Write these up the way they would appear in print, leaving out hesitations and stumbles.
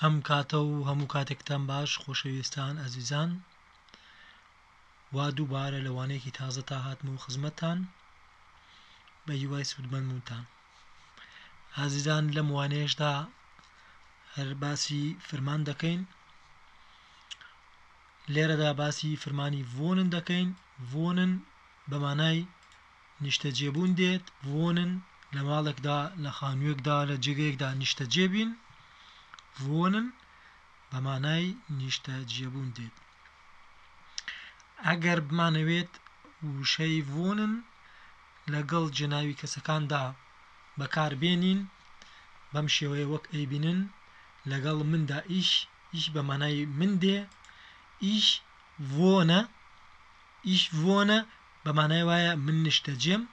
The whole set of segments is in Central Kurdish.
ئەم کاتە و هەموو کاتێکتان باش خۆشەویستان ئەزیزان، وا دووبارە لەوانەیەکی تازە تا هاتمەوە خزمەتتان بە هیوای سوودمەندبوونتان. ئازیزان لەم وانەیەشدا هەر باسی فرمان دەکەین. لێرەدا باسی فرمانی ڤۆنن دەکەین. ڤۆنن بە مانای نیشتەجێبوون دێت. ڤۆنن لە ماڵێکدا، لە خانوویەکدا، لە جێگەیەکدا نیشتەجێبین. ڤۆنن بە مانای نیشتەجێبوون دێت. ئەگەر بمانەوێت وشەی ڤۆنن لەگەڵ جێناوی کەسەکاندا بەکاربێنین بەم شێوەیە وەک ئەیبینن لەگەڵ مندا ئیش بە مانای من دێ. ئیش ڤۆنە بە مانای وایە من نیشتەجێم.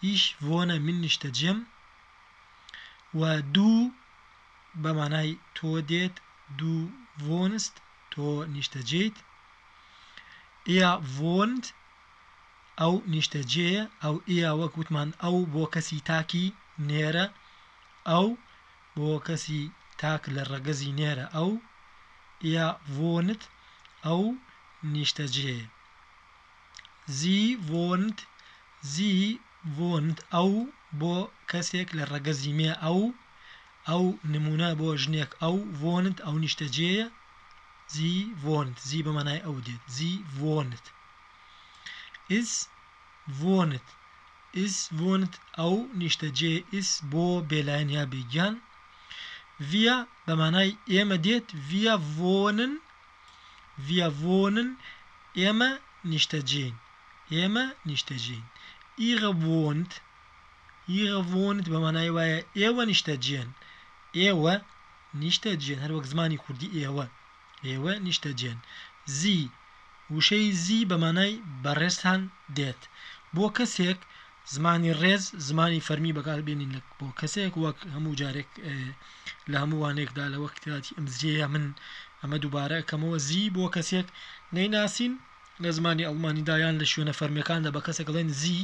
ئیش ڤۆنە من نیشتەجێم. و دوو بە مانای تۆ دێت. دوو ڤۆنست تۆ نیشتەجێیت. ئێ ڤۆنت ئەو نیشتەجێیە. ئەو ئێ وەک وتمان ئەو بۆ کەسی تاکی نێرە. ئەو بۆ کەسی تاک لە ڕەگەزی نێرە. ئەو ئێ ڤۆنت ئەو نیشتەجێیە. زی ڤۆنت ئەو بۆ کەسێک لە ڕەگەزی مێ. ئەو نمونە بۆ ژنێک. ئەو ڤۆنت ئەو نیشتەجێیە. زی ڤۆنت زی بە مانای ئەو دێت. زی ڤۆنت. ئس ڤۆنت ئەو نیشتەجێ. ئس بۆ بێلایەن یا بێگیان. ڤیە بە مانای ئێمە دێت. ڤیە ڤۆنن ئێمە نیشتەجێین. ئیغە ڤۆنت بە مانای وایە ئێوە نیشتەجێن. هەر وەک زمانی کوردی ئێوە نیشتەجێن. زی وشەی زی بە مانای بەڕێزتان دێت. بۆ کەسێک زمانی ڕێز، زمانی فەرمی بەکاربێنین بۆ کەسێک وەک هەموو جارێک لە هەموو وانەیەکدا لە وەکتی ئەم زیەیە من ئەمە دووبارە ئەکەمەوە. زی بۆ کەسێک نەیناسین لە زمانی ئەڵمانیدا یان لە شوێنە فەرمیەکاندا بە کەسێک ئەڵێن زی،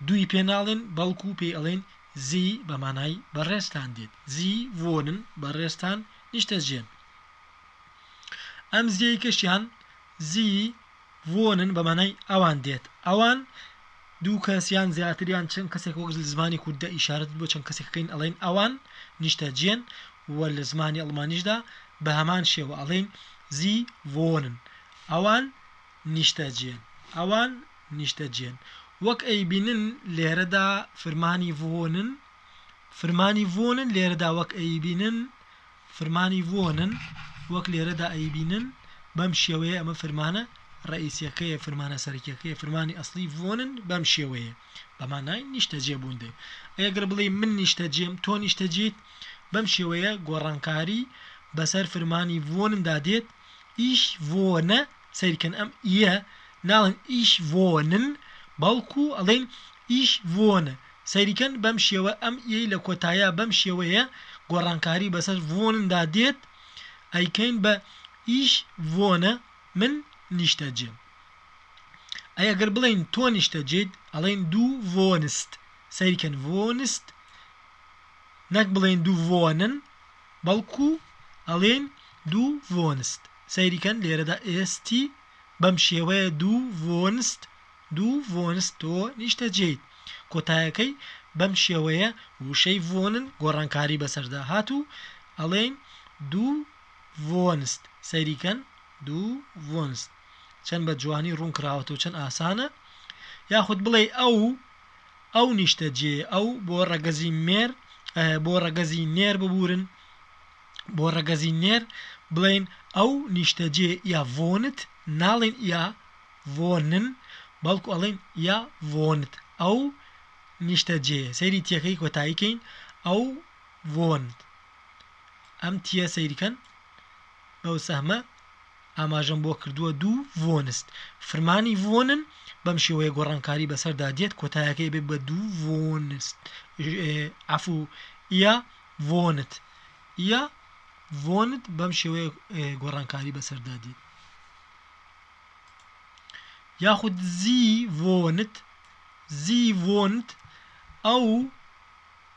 دووی پێ ناڵێن بەڵکو پێی ئەڵێن زی بە مانای بەڕێزتان دێت. زی ڤۆنن بەڕێزتان نیشتەجێن. ئەم زیەی کەشیان زی ڤۆنن بە مانای ئەوان دێت. ئەوان دوو کەسیان زیاتریان چەند کەسێک وەک زمانی کوردە ئیشارەت بۆ چەند کەسێکەکەین ئەڵێن ئەوان نیشتەجێن. وە لە زمانی ئەڵمانیشدا بە هەمان شێوە ئەڵێن زی ڤۆنن ئەوان نیشتەجێن. وەک ئەیبینن لێرەدا فرمانی ڤۆنن لێرەدا وەک ئەیبینن وەک لێرەدا ئەیبینن بەم شێوەیە ئەمە فرمانە ڕئیسیەکەیە، فرمانە سەرەکیەکەیە. فرمانی ئەسڵی ڤۆنن بەم شێوەیە بە مانای نیشتەجێبوون دێ. ئەگەر بڵێ من نیشتەجێم تۆ نیشتەجێیت بەم شێوەیە گۆڕانکاری بەسەر فرمانی ڤۆنندا دێت. ئیش ڤۆنە سەیرکەن ئەم ئیە ناڵن ئیش ڤۆنن بەڵکو ئەڵێن ئیش ڤۆنە. سەیریکەن بەم شێوە ئەم ئیەی لە کۆتایە بەم شێوەیە گۆڕانکاری بەسەر ڤۆنندا دێت. ئەیکەین بە ئیش ڤۆنە من نیشتەجێم. ئەگەر بڵێن تۆ نیشتەجێیت ئەڵێن دوو ڤۆنست. سەیریکەن ڤۆنست نەک بڵێن دوو ڤۆنن بەڵکو ئەڵێن دوو ڤۆنست. سەیریکەن لێرەدا ئێستی بەم شێوەیە دوو ڤۆنست تۆ نیشتەجێیت. کۆتایەکەی بەم شێوەیە وشەی ڤۆنن گۆڕانکاری بەسەردا هاتوو ئەڵێن دوو ڤۆنست. سەیریکەن دوو ڤۆنست. چەند بە جوانی ڕوون کراوەتەوە، چەند ئاسانە. یاخود بڵێ ئەو نیشتەجێ. ئەو بۆ ڕەگەزی مێر بۆ ڕەگەزی نێر ببورن. بۆ ڕەگەزی نێر بڵێن ئەو نیشتەجێ یا ڤۆنت، ناڵێن یا ڤۆنن بەڵکو ئەڵێن یا ڤۆنت ئەو نیشتەجێ. سەیری تیەکەی کۆتاییکەین ئەو ڤۆنت. ئەم تیە سەیریکەن بەو سەهمە ئاماژەم بۆ کردووە دوو ڤۆنست. فرمانی ڤۆنن بەم شێوەیە گۆڕانکاری بەسەردا دێت. کۆتایەکەی بێت بە دوو ڤۆنست. ئیا ڤۆنت بەم شێوەیە گۆڕانکاری بەسەردا دێت. یاخود زی ڤۆنت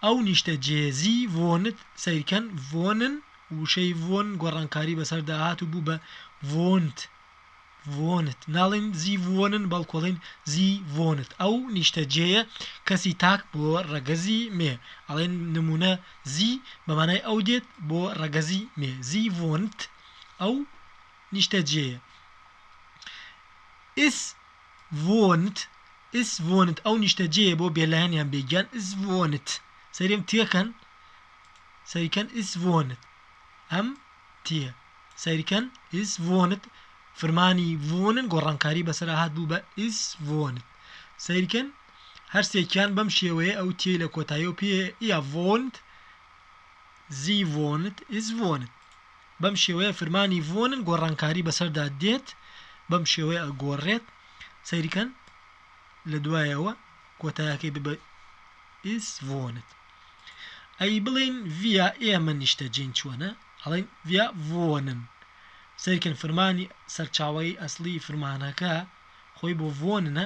ئەو نیشتەجێ. زی ڤۆنت سەیرکەن ڤۆنن وشەی ڤۆن گۆڕانکاری بەسەردا هات و بوو بە ڤۆنت ڤۆنت ناڵێن زی ڤۆنن بەڵکۆڵین زی ڤۆنت ئەو نیشتەجێیە کەسی تاک بۆ ڕەگەزی مێ ئەڵێن نمونە زی بەمانای ئەو دێت بۆ ڕەگەزی مێ زی ڤۆنت ئەو نیشتەجێیە ئس ڤۆنت ئەو نیشتەجێیە بۆ بێلایەنیان بێگیان ئس ڤۆنت سەرێم تێکەن سەریکەن ئس ڤۆنت ئەم تێ سەریکەن ئس ڤۆنت فرمانی ڤۆنن گۆڕانکاری بەسەر هات بوو بە ئس ڤۆنت سەریکەن هەرسێکیان بەم شێوەیە ئەو تێ لە کۆتایی و پێ ئیا ڤۆنت زی ڤۆنت ئس ڤۆنت بەم شێوەیە فرمانی ڤۆنن گۆڕانکاری بەسەردا دێت بەم شێوەیە ئەگۆڕێت سەیریکەن لە دوایەوە کۆتاییەکەی ببە ئس ڤۆنت ئەی بڵێن ڤیا ئێمە نیشتەجێین چۆنە ئەڵێن ڤیا ڤۆنن سەریکەن فرمانی سەرچاوەی ئەسلی فرمانەکە خۆی بۆ ڤۆننە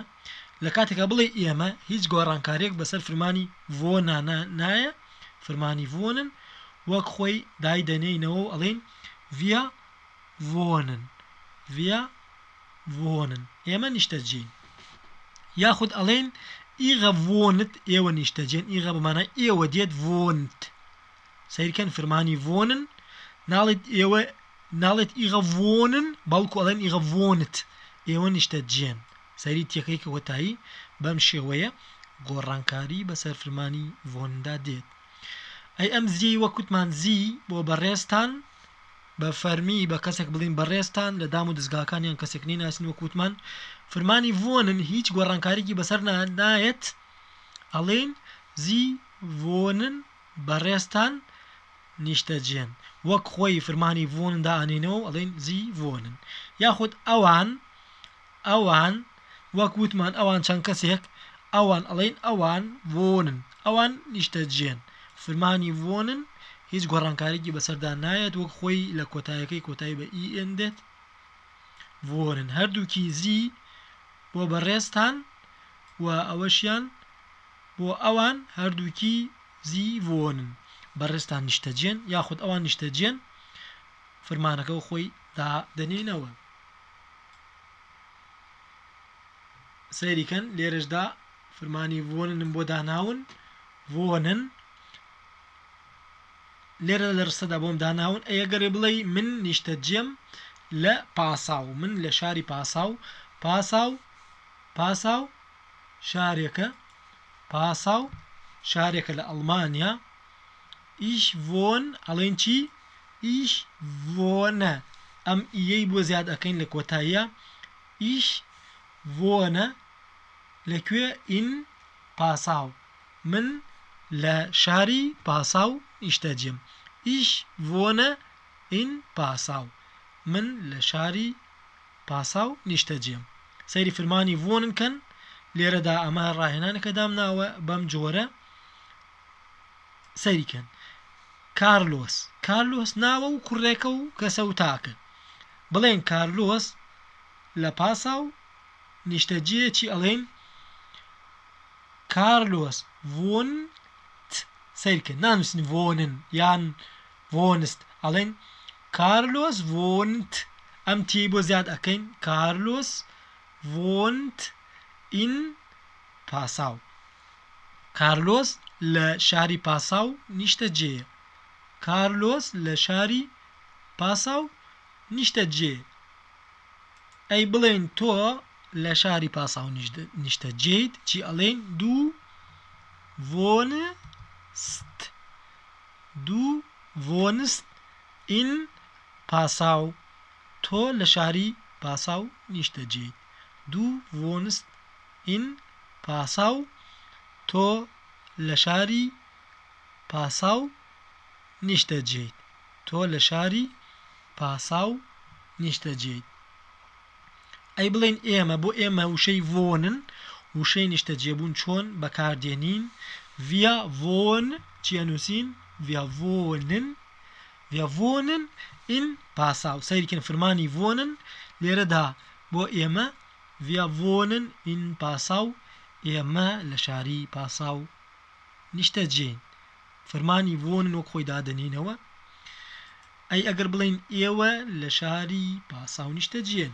لە کاتێکە بڵێ ئێمە هیچ گۆڕانکاریەک بەسەر فرمانی ڤۆنانە نایە فرمانی ڤۆنن وەک خۆی دایدەنێینەوە و ئەڵێن ڤیا ڤۆنن ئێمە نیشتەجێین یاخود ئەڵێن ئیغە ڤۆنت ئێوە نیشتەجێن ئیغە بمانای ئێوە دێت ڤۆنت سەیرکەن فرمانی ڤۆنن ناڵێت ئیغە ڤۆنن بەڵکو ئەڵێن ئیغە ڤۆنت ئێوە نیشتەجێن سەیری تێکەی کە وەتایی بەم شێوەیە گۆڕانکاری بەسەر فرمانی ڤۆندا دێت ئەی ئەم زیی وەکوتمان زی بۆ بەڕێستان بە فەرمی بە کەسێک بڵین بەڕێستان لە دام و دەستگاکانیان کەسێک نیناسین وەکوتمان فرمانی ڤۆنن هیچ گۆڕانکاریکی بەسەر نایەت ئەڵێن زی ڤۆنن بەڕێستان نیشتەجێن وەک خۆی فرمانی ڤۆندا ئەنینەوە ئەڵێن زی ڤۆنن یاخود ئەوان وەک وتمان ئەوان چەند کەسێک ئەوان ئەڵێن ئەوان ڤۆنن ئەوان نیشتەجێن فرمانی ڤۆنن هیچ گۆڕانکاریکی بەسەردا نایەت وەک خۆی لە کۆتاییەکەی کۆتایی بە ئین دێت ڤۆنن هەردووکی زی بۆ بەڕێستان و ئەوەشیان بۆ ئەوان هەردووکی زی ڤۆنن بەڕێستان نیشتەجێن یاخود ئەوان نیشتەجێن فرمانەکە و خۆی دادەنێنەوە سەیریکەن لێرەشدا فرمانی ڤۆننم بۆ داناون ڤۆنن لێرە لە ڕستەدا بۆم داناون ئەگەرێ بڵێ من نیشتەجێم لە پاساو من لە شاری پاساو شارێکە لە ئەڵمانیا ئیش ڤۆن ئەڵێن چی ئیش ڤۆنە ئەم ئیەی بۆ زیاد ئەەکەین لە کۆتاییە ئیش ڤۆنە لەکوێ ئین پاساو من لە شاری پاساو نیشتەجێم ئیش ڤۆنە ئین پاساو من لە شاری پاساو نیشتەجێم سەیری فرمانی ڤۆنن کەن لێرەدا ئەمە ڕاهێنانەکە دامناوە بەم جۆرە سەیریکەن کارلۆس ناوە و کوڕێکە و کەسە و تاکە بڵێن کارلۆس لە پاساو نیشتەجێیەکی ئەڵێن کارلۆس ڤۆنت سەیرکە نانووسن ڤۆنن یان ڤۆنست ئەڵێن کارلۆس ڤۆنت ئەم تێی بۆ زیاد ئەەکەین کارلۆس ڤۆنت ئین پاساو کارلۆس لە شاری پاساو نیشتەجێیە کارلۆس لە شاری پاساو نیشتەجێ ئەی بڵێن تۆ لە شاری پاساو نیشتەجێیت چی ئەڵێن دوو ڤۆنست ئین پاساو تۆ لە شاری پاساو نیشتەجێیت دوو ڤۆنست ئین پاساو تۆ لە شاری پاساو نیشتەجێیت ئەی بڵێن ئێمە بۆ ئێمە وشەی ڤۆنن وشەی نیشتەجێبوون چۆن بەکاردێنین ڤیا ڤۆن چیە نووسین ڤیا ڤۆنن ئین پاساو سەیریکەن فرمانی ڤۆنن لێرەدا بۆ ئێمە ڤیا ڤۆنن ئین پاساو ئێمە لە شاری پاساو نیشتەجێین فرمانی ڤۆنن وەک خۆی دادەنینەوە ئەی ئەگەر بڵین ئێوە لە شاری پاساو نیشتەجێن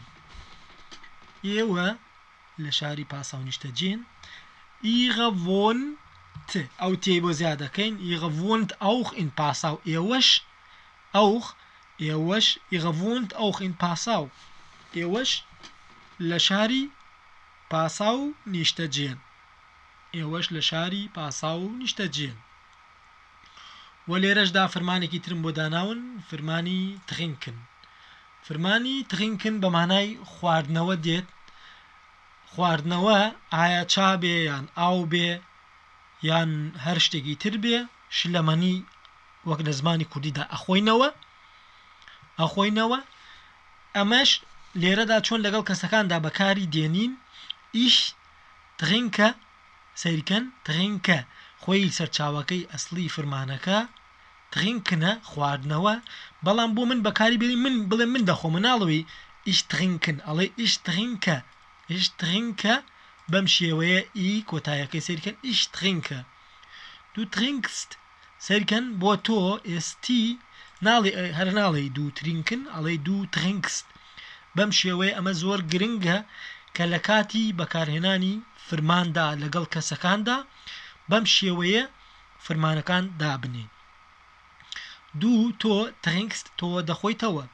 ئێوە لە شاری پاساو نیشتەجێن ihre wohnt ئەو تێ بۆ زیادەکەین ihre wohnt auch in Passau ئێوەش ihre wohnt auch in Passau ئێوەش لە شاری پاساو نیشتەجێن ئێوەش لە شاری پاساو نیشتەجێن و لێرەشدا فەرمانێکی ترم بۆ داناون فەرمانی trinken بە مانای خواردنەوە دێت خواردنەوە ئایا چا بێ یان ئاو بێ یان هەر شتێکی تر بێ شلەمەنی وەک لە زمانی کوردیدا ئەخۆینەوە ئەمەش لێرەدا چۆن لەگەڵ کەسەکاندا بەکاری دێنین ich trinke سەیرکەن trinke خۆی سەرچاوەکەی ئەسڵی فرمانەکە trinkenە خواردنەوە بەڵام بۆ من بەکاری بێنی من بڵێ من دەخۆم مناڵەوەی ich trinken ئەڵێ ich trinke بەم شێوەیە ئی کۆتایەکەی سەیرکەن ich trinke du trinkst سەیرکەن بۆ تۆ ئێستی هەر ناڵێ du trinken ئەڵێ du trinkst بەم شێوەیە ئەمە زۆر گرنگە کە لە کاتی بەکارهێنانی فرماندا لەگەڵ کەسەکاندا بەم شێوەیە فرمانەکان دابنێن دوو تۆ trinkst تۆ دەخۆیتەوە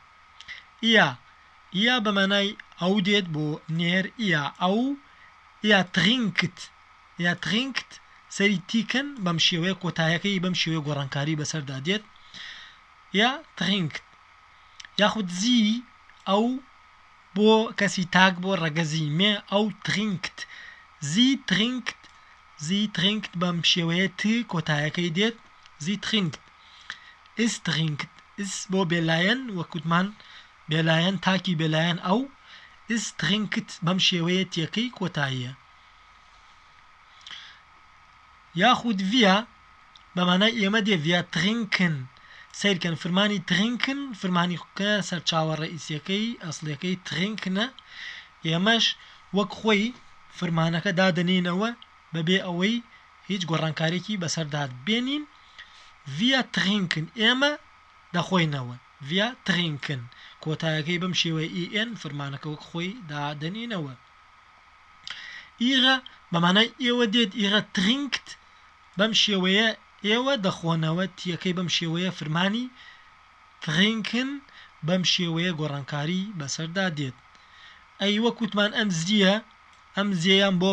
ئیا بەمانای ئەو دێت بۆ نێر ئیا trinkt سەری تیکن بەم شێوەیە کۆتایەکەی بەم شێوەیە گۆڕانکاری بەسەردا دێت یا trinkt یاخود زی ئەو بۆ کەسی تاک بۆ ڕەگەزی مێ ئەو trinkt زی trinkt بەم شێوەیە ت کۆتایەکەی دێت زی trinkt is trinkt is بۆ بێلایەن وەکوتمان بێلایەن تاکی بێلایەن ئەو is trinkt بەم شێوەیە تێکەی کۆتاییە یاخود via بەمانای ئێمە دێ via trinken سیرکەن فرمانی trinken فرمانی کە سەرچاوە ڕئیسیەکەی ئەسڵیەکەی trinkenە ئێمەش وەک خۆی فرمانەکە دادنێنەوە بەبێ ئەوەی هیچ گۆڕانکارێکی بەسەرداد بێنین via trinken ئێمە دەخۆینەوە via trinken کۆتایەکەی بەم شێوەیە en فرمانەکە وەک خۆی دادنێنەوە ihre بەمانای ئێوە دێت ihre trinkt بەم شێوەیە ئێوە دەخۆنەوە تیەکەی بەم شێوەیە فرمانی trinken بەم شێوەیە گۆڕانکاری بەسەردا دێت ئەی وەکوتمان ئەم زیەیان بۆ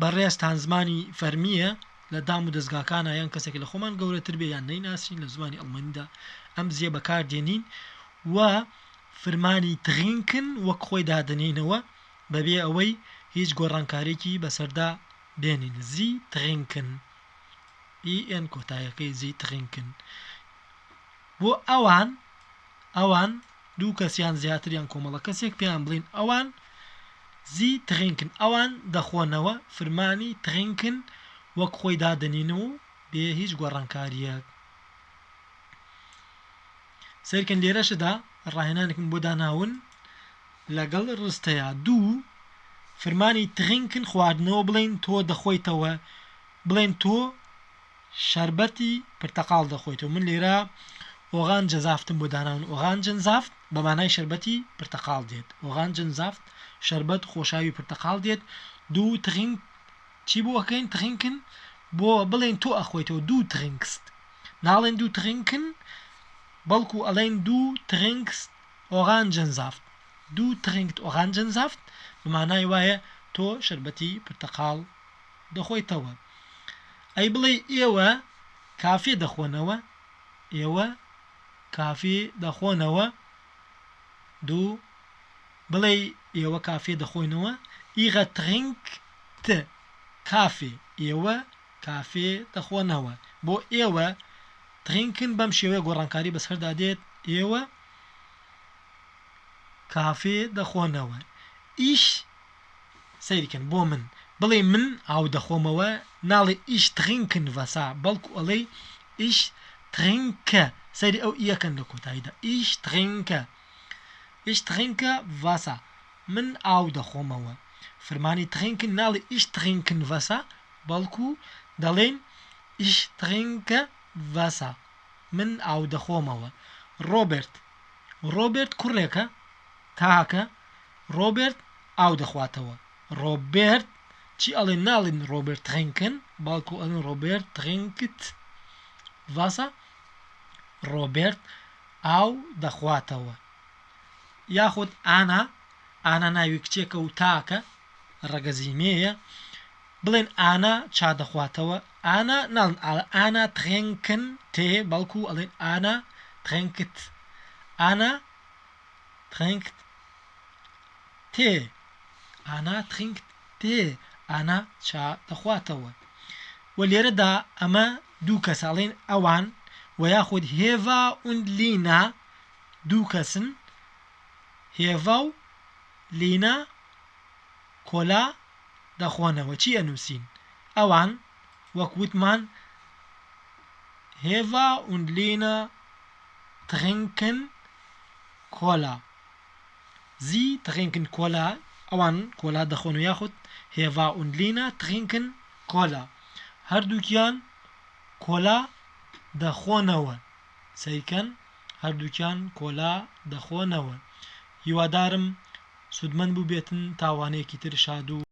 بەڕێستان زمانی فەرمیە لە دام و دەستگاکانە یان کەسێک لە خۆمان گەورەتر بێ یان نەیناسین لە زمانی ئەڵمانیدا ئەم زیە بەکار دێنین و فرمانی trinken وەک خۆی دادنێنەوە بەبێ ئەوەی هیچ گۆڕانکارێکی بەسەردا بێنین زی trinken en کۆتایەکەی زی trinken بۆ ئەوان دوو کەسیان زیاتریان کۆمەڵە کەسێک پێیان بڵین ئەوان زی trinken ئەوان دەخۆنەوە فرمانی trinken وەک خۆی دادنێنەوە بێ هیچ گۆڕانکاریەک سەیرکەن لێرەشدا ڕاهێنانێکم بۆ داناون لەگەڵ ڕستەیە دوو فرمانی trinken خواردنەوە بڵین تۆ دەخۆیتەوە بڵین تۆ شەربەتی پرتەقاڵ دەخۆیتەوە من لێرە ئۆغانجەزافتم بۆ داناون ئۆغانجەزافت بەمانای شەربەتی پرتەقاڵ دێت ئۆغانجەزافت شەربەت خۆشاوی پرتەقاڵ دێت دوو trink چی بۆکەین trinken بۆ بڵێن تۆ ئەخۆیتەوە دوو trinkst ناڵێن دوو trinken بەڵکو ئەڵێن دوو trinkst ئۆغانجەزافت دوو trinkt ئۆغانجەزافت بمانای وایە تۆ شەربەتی پرتەقاڵ دەخۆیتەوە ئەی بڵێ ئێوە کافێ دەخۆنەوە دوو بڵێ ئێوە کافێ دەخۆینەوە ihre trinkt کافێ ئێوە کافێ دەخۆنەوە بۆ ئێوە trinken بەم شێوەیە گۆڕانکاری بەسەردا دێت ئێوە کافێ دەخۆنەوە ئیش سەیرکەن بۆ من بڵێ من ئاو دەخۆمەوە ناڵێ ئیش trinken وەسا بەڵکو ئەڵێ ئیش trinke سەیری ئەو ئیەکەن لە کۆتاییدا ئیش trinke وەسا من ئاو دەخۆمەوە فرمانی trinken ناڵێ ئیش trinken وەسا بەڵکو دەڵێن ئیش trinke وەسا من ئاو دەخۆمەوە ڕۆبێرت کوڕێکە تاکە ڕۆبێرت ئاو دەخواتەوە ڕۆبێرت چی ئەڵێن ناڵێن ڕۆبێرت ترینکن باڵکو ئەڵێن ڕۆبێرت ترینکت ڤاسە ڕۆبێرت ئاو دەخواتەوە یاخود ئانا ناوی کچێکە و تاکە ڕەگەزیمەیە بڵێن ئانا چا دەخواتەوە ئانا ناڵێن ئانا ترینکن تێ باڵکو ئەڵێن ئانا ترینکت ئانا ترینکت تێ ئانا ترینکت تێ ئانا چا دەخواتەوە و لێرەدا ئەمە دوو کەساڵێن ئەوان و یاخود هێڤا und لینا دوو کەسن هێڤا و لینا کۆلا دەخۆنەوە چی ئەنووسین ئەوان وەک وتمان هێڤا und لینا trinken کۆلا زی trinken کۆلا ئەوان کۆلا دەخۆن و یاخود هێڤا und لینا trinken کۆلا هەردووکیان کۆلا دەخۆنەوە سەیکەن هەردووکیان کۆلا دەخۆنەوە هیوادارم سودمەند بوو بێتن تاوانەیەکی تر شاد و